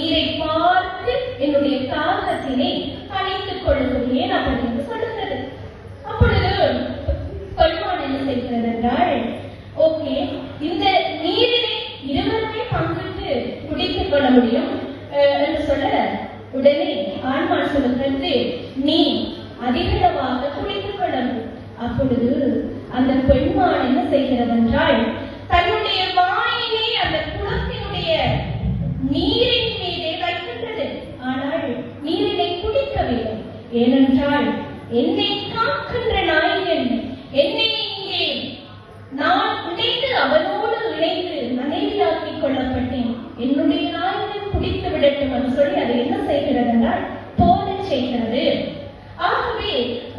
நீரை பார்த்து என்னுடைய தாகத்தினை அணைத்துக் கொள்ளுகிறேன் அப்படின்னு சொல்லுகிறது. அப்பொழுது பெண்மான் என்ன செய்கிறது என்றால், ஓகே, இந்த நீரினை இருவருமே பங்கிட்டு குடித்துக் கொள்ள முடியும் என்று சொல்ல, உடனே ஆண்மான் சொல்லுகிறது, நீ அதிகளவாக குடித்துக் கொள்ளணும். அப்பொழுது அந்த பெண்மான் என்ன செய்கிறது என்றால், தன்னுடைய வாயினை அந்த குளத்தினுடைய நீரின் மீதே வைக்கின்றது. ஆனால் நீரினை குடிக்கவில்லை. ஏனென்றால் என்னை காக்கின்ற நாயகன் என்னை இங்கே நான் இணைந்து அவனோடு இணைந்து மனைவியாக்கிக் கொள்ளப்பட்டேன், என்னுடைய நாயகன் குடித்து விடட்டும் என்று சொல்லி அதை என்ன செய்கிறது என்றால் போடச் செய்கிறது. ஆகவே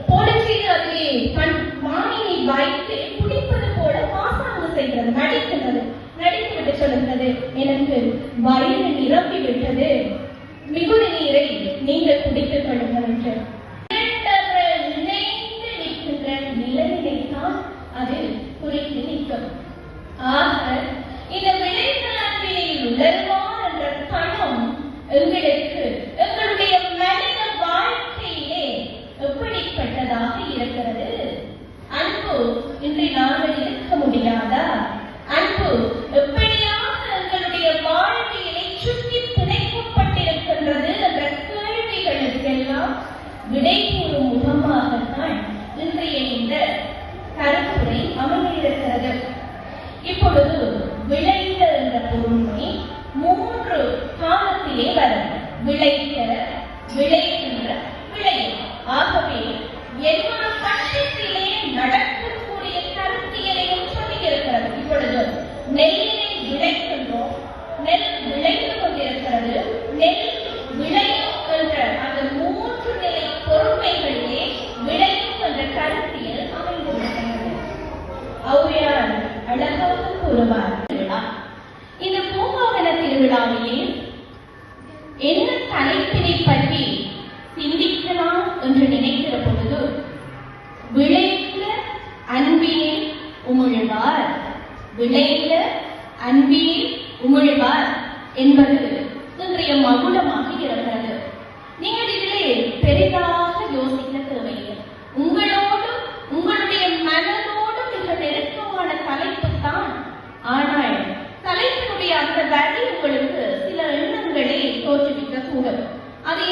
போடச் செய்து அதிலே தன் வாயினை வைத்து குடிப்பது போல பாசாங்கு செய்கிறது, நடிக்கின்றது. நடித்துவிட்டு சொல்லுகிறது, எனக்கு வயிறு நிரம்பி விட்டது, மிகுதி நீரை நீங்கள் குடித்துக் கொள்ளுங்கள் என்று. நினைந்து நிற்கின்ற நிலையினைத்தான் அது குறித்து நிற்கும். ஆக இந்த விளைச்சல் அன்பினில் உணர்வான் என்ற கணம் எங்களுக்கு எங்களுடைய மனித வாழ்க்கையிலே எப்படிப்பட்டதாக இருக்கிறது? அன்பு இன்று நாங்கள் இருக்க முடியாதா? அன்பு எப்படியாக எங்களுடைய வாழ்க்கையிலே சுற்றி பிணைக்கப்பட்டிருக்கின்றது என்ற கேள்விகளுக்கெல்லாம் விடை கூறும் முகமாகத்தான் இன்றைய இந்த கருத்துரை அமைந்திருக்கிறது. இப்பொழுது விளைந்த என்ற பொருண்மை 3 காலத்திலே வரும். விளைக்க, விளைகின்ற, விளையும். ஆகவே எல்லா பட்சத்திலே நடக்கக்கூடிய கருத்தியலையும் சொல்லியிருக்கிறது. இப்பொழுது நெல்லினை விளைக்கின்றோம், நெல் விளைந்து கொண்டிருக்கிறது, நெல் விளையும் என்ற அந்த 3 நிலை பொறுமைகளிலே விளையும் என்ற கருத்தியல் அமைந்திருக்கிறது. ஔவையார் அழகாக கூறுவார், இந்த பூங்காவன திருவிழாவிலே என்ன தலைப்பினை பற்றி சிந்திக்கலாம் என்று நினைக்கிற பொழுது, விளைந்த அன்பினில் உமிழ்வார், விளைந்த அன்பினில் உமிழ்வார் என்பது இன்றைய மகுடமாக இருக்கிறது. நீங்கள் இதிலே பெரிதாக யோசிக்க தேவையில்லை. உங்களோடும் உங்களுடைய மனதோடு மிக நெருக்கமான தலைப்பு தான். ஆனால் தலைப்பினுடைய அந்த வழி உங்களுக்கு சில எண்ணங்களை தோற்றுவிக்க கூடும். அது